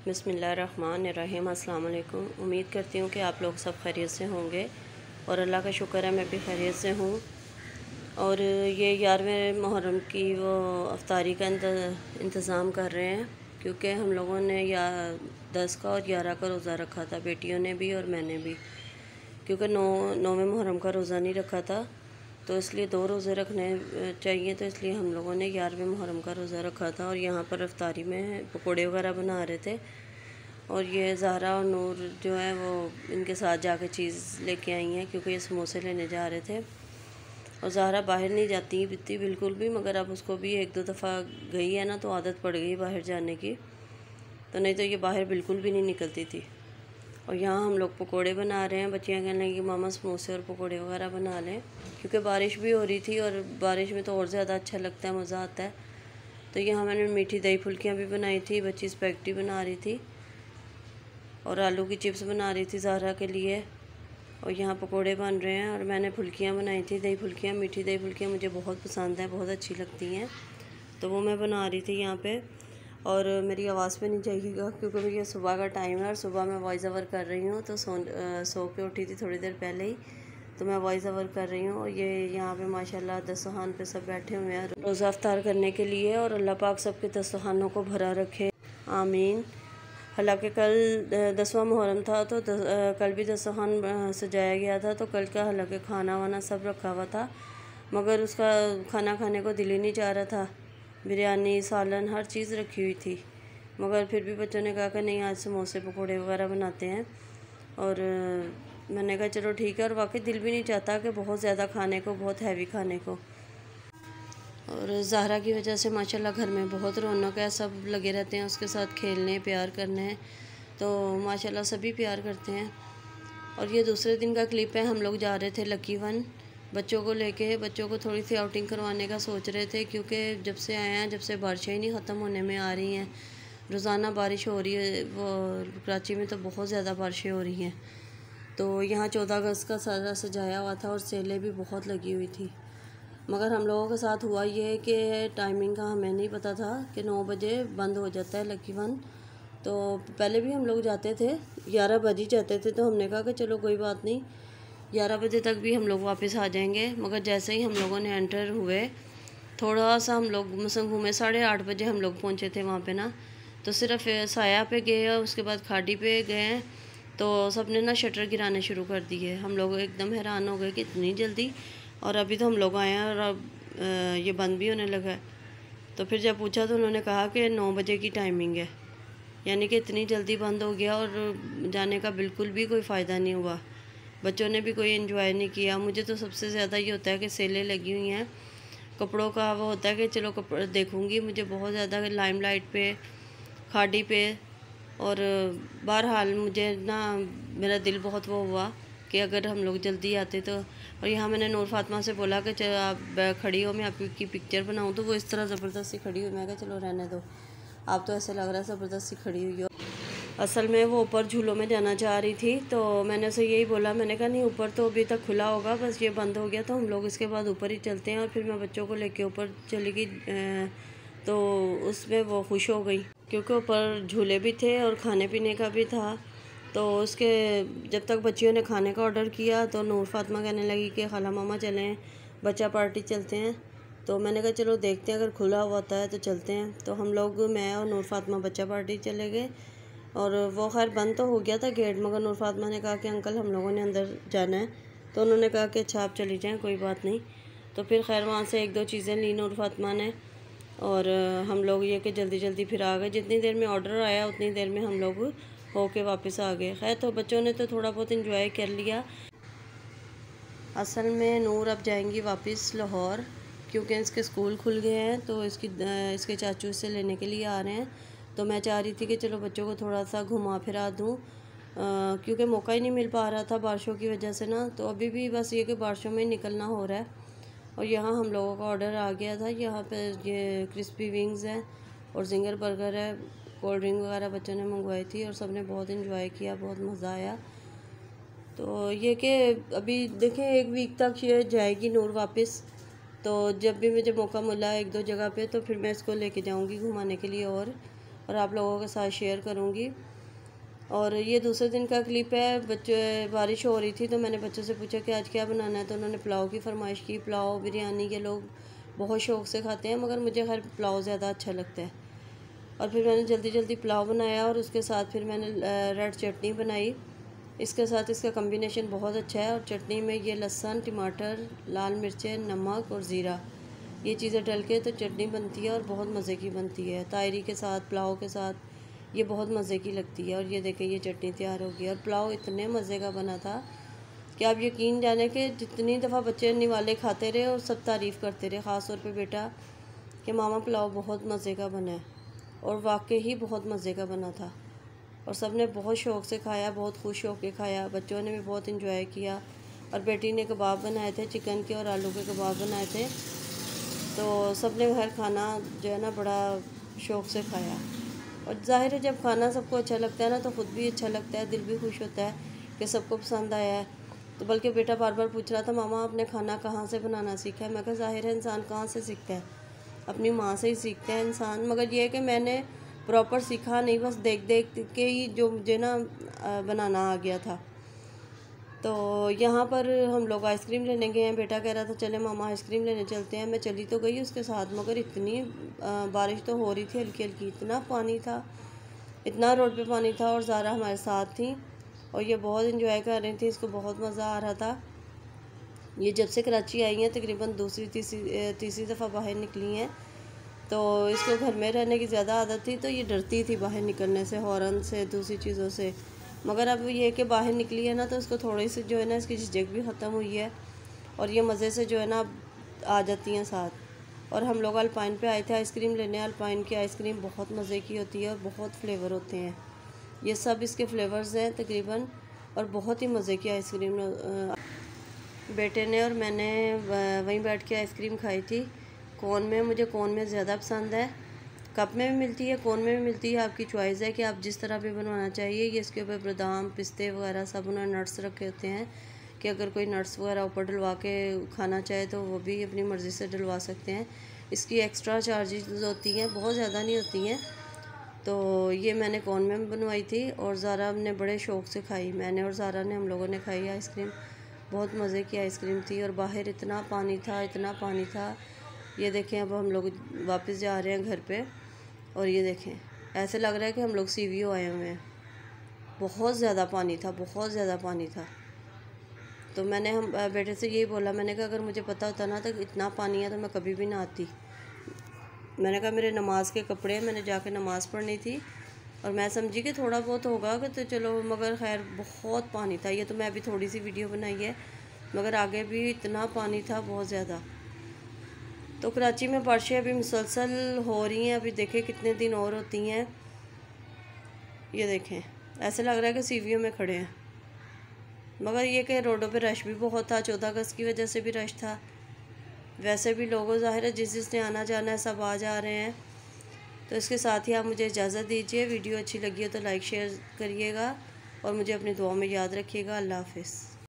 बिस्मिल्लाहिर्रहमानिर्रहीम। अस्सलाम वालेकुम। उम्मीद करती हूँ कि आप लोग सब खैरियत से होंगे और अल्लाह का शुक्र है मैं भी खैरियत से हूँ। और ये 11वें मुहर्रम की वो अफ्तारी का इंतज़ाम कर रहे हैं, क्योंकि हम लोगों ने 10 का और 11 का रोज़ा रखा था, बेटियों ने भी और मैंने भी, क्योंकि 9वें मुहर्रम का रोज़ा नहीं रखा था, तो इसलिए 2 रोज़े रखने चाहिए। तो इसलिए हम लोगों ने 11वें मुहर्रम का रोज़ा रखा था और यहाँ पर अफ्तारी में पकोड़े वगैरह बना रहे थे। और ये ज़हरा और नूर जो है वो इनके साथ जाके चीज़ लेके आई हैं, क्योंकि ये समोसे लेने जा रहे थे। और ज़हरा बाहर नहीं जाती पीती बिल्कुल भी, मगर अब उसको भी 1-2 दफ़ा गई है ना तो आदत पड़ गई बाहर जाने की, तो नहीं तो ये बाहर बिल्कुल भी नहीं निकलती थी। और यहाँ हम लोग पकोड़े बना रहे हैं। बच्चियाँ कहने लगी मामा समोसे और पकोड़े वगैरह बना लें, क्योंकि बारिश भी हो रही थी और बारिश में तो और ज़्यादा अच्छा लगता है, मज़ा आता है। तो यहाँ मैंने मीठी दही फुल्कियाँ भी बनाई थी, बच्ची स्पैगेटी बना रही थी और आलू की चिप्स बना रही थी ज़हरा के लिए। और यहाँ पकोड़े बन रहे हैं और मैंने फुल्कियाँ बनाई थी, दही फुल्कियाँ। मीठी दही फुल्कियाँ मुझे बहुत पसंद हैं, बहुत अच्छी लगती हैं, तो वो मैं बना रही थी यहाँ पे। और मेरी आवाज़ पे नहीं जाइएगा, क्योंकि ये सुबह का टाइम है और सुबह मैं वॉइस ओवर कर रही हूँ, तो सो के उठी थी थोड़ी देर पहले ही, तो मैं वॉइस ओवर कर रही हूँ। और ये यहाँ पे माशाल्लाह दस्तरखान पे सब बैठे हुए हैं रोज़ा अफ्तार करने के लिए, और अल्लाह पाक सबके दस्तरखानों को भरा रखे, आमीन। हालांकि कल 10वां मुहर्रम था, तो कल भी दस्तरखान सजाया गया था, तो कल का हालांकि खाना वाना सब रखा हुआ था, मगर उसका खाना खाने को दिल ही नहीं चाह रहा था। बिरयानी, सालन, हर चीज़ रखी हुई थी, मगर फिर भी बच्चों ने कहा कि नहीं आज समोसे पकोड़े वगैरह बनाते हैं। और मैंने कहा चलो ठीक है। और वाकई दिल भी नहीं चाहता कि बहुत ज़्यादा खाने को, बहुत हैवी खाने को। और ज़हरा की वजह से माशाल्लाह घर में बहुत रौनक है, सब लगे रहते हैं उसके साथ खेलने, प्यार करने, तो माशाल्लाह सभी प्यार करते हैं। और ये दूसरे दिन का क्लिप है, हम लोग जा रहे थे लकी वन बच्चों को लेके। बच्चों को थोड़ी सी आउटिंग करवाने का सोच रहे थे, क्योंकि जब से आए हैं, जब से बारिशें ही नहीं ख़त्म होने में आ रही हैं, रोज़ाना बारिश हो रही है। वो कराची में तो बहुत ज़्यादा बारिशें हो रही हैं। तो यहाँ 14 अगस्त का सारा सजाया हुआ था और सेलें भी बहुत लगी हुई थी, मगर हम लोगों के साथ हुआ ये कि टाइमिंग का हमें नहीं पता था कि 9 बजे बंद हो जाता है लकी वन। तो पहले भी हम लोग जाते थे, 11 बज ही जाते थे, तो हमने कहा कि चलो कोई बात नहीं, 11 बजे तक भी हम लोग वापस आ जाएंगे। मगर जैसे ही हम लोगों ने एंटर हुए, थोड़ा सा हम लोग मसंग घूमे, 8:30 बजे हम लोग पहुँचे थे वहाँ पे ना, तो सिर्फ साया पे गए और उसके बाद खाड़ी पे गए, तो सब ने ना शटर गिराने शुरू कर दिए। हम लोग एकदम हैरान हो गए कि इतनी जल्दी, और अभी तो हम लोग आए हैं और अब ये बंद भी होने लगा है। तो फिर जब पूछा तो उन्होंने कहा कि 9 बजे की टाइमिंग है, यानी कि इतनी जल्दी बंद हो गया और जाने का बिल्कुल भी कोई फ़ायदा नहीं हुआ। बच्चों ने भी कोई एंजॉय नहीं किया। मुझे तो सबसे ज़्यादा ये होता है कि सेलें लगी हुई हैं, कपड़ों का वो होता है कि चलो कपड़े देखूँगी। मुझे बहुत ज़्यादा लाइमलाइट पे, खाड़ी पे, और बहरहाल मुझे ना मेरा दिल बहुत वो हुआ कि अगर हम लोग जल्दी आते तो। और यहाँ मैंने नूर फातिमा से बोला कि चलो आप खड़ी हो, मैं आपकी पिक्चर बनाऊँ, तो वो इस तरह ज़बरदस्ती खड़ी हुई। मैं कहा चलो रहने दो, आप तो ऐसे लग रहा है ज़बरदस्ती खड़ी हुई हो। असल में वो ऊपर झूलों में जाना चाह रही थी, तो मैंने उसे यही बोला, मैंने कहा नहीं ऊपर तो अभी तक खुला होगा, बस ये बंद हो गया तो हम लोग इसके बाद ऊपर ही चलते हैं। और फिर मैं बच्चों को लेके ऊपर चली गई, तो उसमें वो खुश हो गई, क्योंकि ऊपर झूले भी थे और खाने पीने का भी था। तो उसके जब तक बच्चियों ने खाने का ऑर्डर किया, तो नूर फातिमा कहने लगी कि खाला मामा चलें, बच्चा पार्टी चलते हैं। तो मैंने कहा चलो देखते हैं, अगर खुला हुआ होता है तो चलते हैं। तो हम लोग, मैं और नूर फातिमा बच्चा पार्टी चले गए, और वो खैर बंद तो हो गया था गेट, मगर नूर फातिमा ने कहा कि अंकल हम लोगों ने अंदर जाना है, तो उन्होंने कहा कि अच्छा आप चली जाएँ, कोई बात नहीं। तो फिर खैर वहाँ से 1-2 चीज़ें ली नूर फातिमा ने, और हम लोग ये कि जल्दी जल्दी फिर आ गए। जितनी देर में ऑर्डर आया उतनी देर में हम लोग होके वापस आ गए। खैर तो बच्चों ने तो थोड़ा बहुत इंजॉय कर लिया। असल में नूर अब जाएंगी वापस लाहौर, क्योंकि इसके स्कूल खुल गए हैं, तो इसके चाचू से लेने के लिए आ रहे हैं। तो मैं चाह रही थी कि चलो बच्चों को थोड़ा सा घुमा फिरा दूँ, क्योंकि मौका ही नहीं मिल पा रहा था बारिशों की वजह से ना। तो अभी भी बस ये कि बारिशों में ही निकलना हो रहा है। और यहाँ हम लोगों का ऑर्डर आ गया था। यहाँ पे ये क्रिस्पी विंग्स हैं और जिंगर बर्गर है, कोल्ड ड्रिंक वगैरह बच्चों ने मंगवाई थी और सब ने बहुत इंजॉय किया, बहुत मज़ा आया। तो ये कि अभी देखें 1 वीक तक ये जाएगी नूर वापस, तो जब भी मुझे मौका मिला 1-2 जगह पे, तो फिर मैं इसको लेके जाऊंगी घुमाने के लिए। और और आप लोगों के साथ शेयर करूँगी। और ये दूसरे दिन का क्लिप है। बच्चे, बारिश हो रही थी तो मैंने बच्चों से पूछा कि आज क्या बनाना है, तो उन्होंने पुलाव की फरमाइश की। पुलाव बिरयानी के लोग बहुत शौक़ से खाते हैं, मगर मुझे खैर पुलाव ज़्यादा अच्छा लगता है। और फिर मैंने जल्दी जल्दी पुलाव बनाया और उसके साथ फिर मैंने रेड चटनी बनाई। इसके साथ इसका कम्बिनेशन बहुत अच्छा है। और चटनी में ये लहसुन, टमाटर, लाल मिर्चें, नमक और ज़ीरा, ये चीज़ें डल के तो चटनी बनती है और बहुत मज़े की बनती है। तायरी के साथ, पुलाव के साथ ये बहुत मज़े की लगती है। और ये देखें, ये चटनी तैयार हो गई। और पुलाव इतने मज़े का बना था कि आप यकीन जाने कि जितनी दफ़ा बच्चे निवाले खाते रहे और सब तारीफ़ करते रहे, ख़ास तौर पे बेटा, कि मामा पुलाव बहुत मज़े का बना है। और वाकई ही बहुत मज़े का बना था और सब ने बहुत शौक़ से खाया, बहुत खुश होकर खाया। बच्चों ने भी बहुत इंजॉय किया। और बेटी ने कबाब बनाए थे, चिकन के और आलू के कबाब बनाए थे, तो सब ने हर खाना जो है ना बड़ा शौक़ से खाया। और ज़ाहिर है जब खाना सबको अच्छा लगता है ना, तो ख़ुद भी अच्छा लगता है, दिल भी खुश होता है कि सबको पसंद आया है। तो बल्कि बेटा बार बार पूछ रहा था, मामा आपने खाना कहाँ से बनाना सीखा है? मैं कहा ज़ाहिर है इंसान कहाँ से सीखता है, अपनी माँ से ही सीखते हैं इंसान। मगर ये है कि मैंने प्रॉपर सीखा नहीं, बस देख देख के ही जो मुझे ना बनाना आ गया था। तो यहाँ पर हम लोग आइसक्रीम लेने गए हैं। बेटा कह रहा था चले मामा आइसक्रीम लेने चलते हैं। मैं चली तो गई उसके साथ, मगर इतनी बारिश तो हो रही थी हल्की हल्की, इतना पानी था, इतना रोड पे पानी था। और ज़ारा हमारे साथ थी और ये बहुत इंजॉय कर रही थी, इसको बहुत मज़ा आ रहा था। ये जब से कराची आई हैं तकरीबन दूसरी तीसरी दफ़ा बाहर निकली हैं। तो इसको घर में रहने की ज़्यादा आदत थी, तो ये डरती थी बाहर निकलने से, हॉर्न से, दूसरी चीज़ों से। मगर अब ये कि बाहर निकली है ना, तो इसको थोड़ी सी जो है ना इसकी झिझक भी ख़त्म हुई है और ये मज़े से जो है ना आ जाती हैं साथ। और हम लोग अल्पाइन पे आए थे आइसक्रीम लेने। अल्पाइन की आइसक्रीम बहुत मज़े की होती है और बहुत फ्लेवर होते हैं। ये सब इसके फ्लेवर्स हैं तकरीबन, और बहुत ही मज़े की आइसक्रीम। बेटे ने और मैंने वहीं बैठ के आइसक्रीम खाई थी। कोन में, मुझे कोन में ज़्यादा पसंद है। कप में भी मिलती है, कोन में भी मिलती है, आपकी चॉइस है कि आप जिस तरह भी बनवाना चाहिए। ये इसके ऊपर बादाम, पिस्ते वगैरह सब उन्होंने नट्स रखे होते हैं कि अगर कोई नट्स वगैरह ऊपर डलवा के खाना चाहे तो वो भी अपनी मर्ज़ी से डलवा सकते हैं। इसकी एक्स्ट्रा चार्जेस होती हैं, बहुत ज़्यादा नहीं होती हैं। तो ये मैंने कोन में बनवाई थी और ज़ारा ने बड़े शौक़ से खाई। मैंने और ज़ारा ने, हम लोगों ने खाई आइसक्रीम। बहुत मज़े की आइसक्रीम थी। और बाहर इतना पानी था, इतना पानी था। ये देखें, अब हम लोग वापस जा रहे हैं घर पे और ये देखें, ऐसे लग रहा है कि हम लोग सीवीओ आए हुए हैं। बहुत ज़्यादा पानी था, बहुत ज़्यादा पानी था। तो मैंने हम बेटे से यही बोला, मैंने कहा अगर मुझे पता होता ना तो इतना पानी है तो मैं कभी भी ना आती। मैंने कहा मेरे नमाज के कपड़े हैं, मैंने जाके नमाज़ पढ़नी थी और मैं समझी कि थोड़ा बहुत होगा कि तो चलो, मगर खैर बहुत पानी था। ये तो मैं अभी थोड़ी सी वीडियो बनाई है, मगर आगे भी इतना पानी था, बहुत ज़्यादा। तो कराची में बारिशें अभी मुसलसल हो रही हैं। अभी देखें कितने दिन और होती हैं। ये देखें, ऐसे लग रहा है कि सीवीओ में खड़े हैं। मगर ये कि रोडों पे रश भी बहुत था, 14 अगस्त की वजह से भी रश था। वैसे भी लोगों, ज़ाहिर है जिसने आना जाना है सब आ जा रहे हैं। तो इसके साथ ही आप मुझे इजाज़त दीजिए। वीडियो अच्छी लगी हो तो लाइक शेयर करिएगा और मुझे अपनी दुआ में याद रखिएगा। अल्लाह हाफ़िज़।